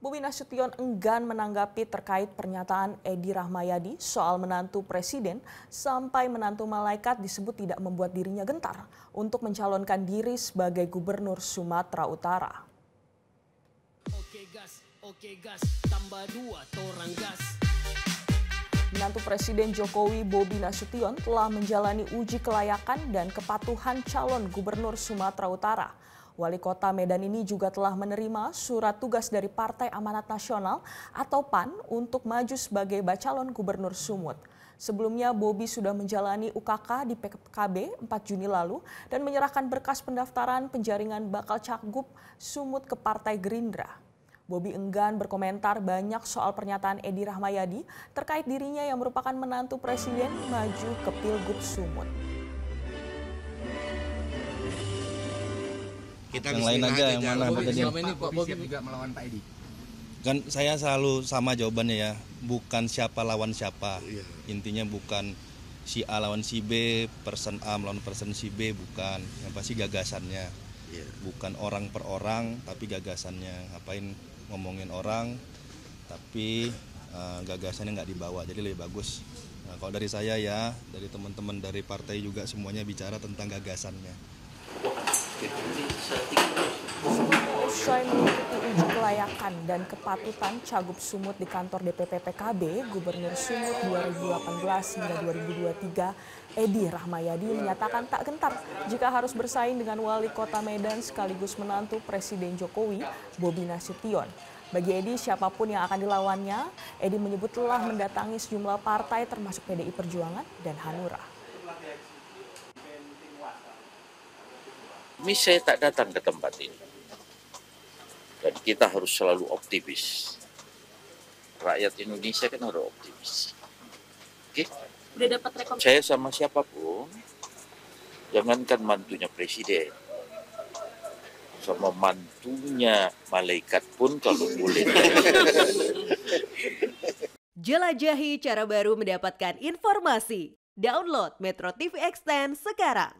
Bobi Nasution enggan menanggapi terkait pernyataan Edi Rahmayadi soal menantu presiden sampai menantu malaikat disebut tidak membuat dirinya gentar untuk mencalonkan diri sebagai gubernur Sumatera Utara. Oke gas, tambah 2 torang gas. Menantu Presiden Jokowi Bobi Nasution telah menjalani uji kelayakan dan kepatuhan calon gubernur Sumatera Utara. Wali Kota Medan ini juga telah menerima surat tugas dari Partai Amanat Nasional atau PAN untuk maju sebagai bacalon gubernur Sumut. Sebelumnya Bobi sudah menjalani UKK di PKB 4 Juni lalu dan menyerahkan berkas pendaftaran penjaringan bakal cagup Sumut ke Partai Gerindra. Bobi enggan berkomentar banyak soal pernyataan Edi Rahmayadi terkait dirinya yang merupakan menantu presiden maju ke Pilgub Sumut. Kita yang lain aja yang mana Bobi, tadi? selama ini Pak Bobi juga melawan Pak Edi. Kan saya selalu sama jawabannya ya, bukan siapa lawan siapa. Iya. Intinya bukan si A lawan si B, person A melawan person si B, bukan. Yang pasti gagasannya. Iya. Bukan orang per orang, tapi gagasannya. Ngapain ngomongin orang, tapi gagasannya nggak dibawa. Jadi lebih bagus. Nah, kalau dari saya ya, dari teman-teman dari partai juga semuanya bicara tentang gagasannya. Usai mengikuti uji kelayakan dan kepatutan Cagup Sumut di kantor DPP PKB, Gubernur Sumut 2018 hingga 2023, Edi Rahmayadi menyatakan tak gentar jika harus bersaing dengan Wali Kota Medan sekaligus menantu Presiden Jokowi, Bobi Nasution. Bagi Edi, siapapun yang akan dilawannya, Edi menyebut telah mendatangi sejumlah partai termasuk PDI Perjuangan dan Hanura. Ini saya tak datang ke tempat ini. Dan kita harus selalu optimis. Rakyat Indonesia kan harus optimis. Oke? Udah dapat rekomendasi? Saya sama siapapun, jangankan mantunya presiden, sama mantunya malaikat pun kalau boleh. Jelajahi cara baru mendapatkan informasi. Download Metro TV Extend sekarang.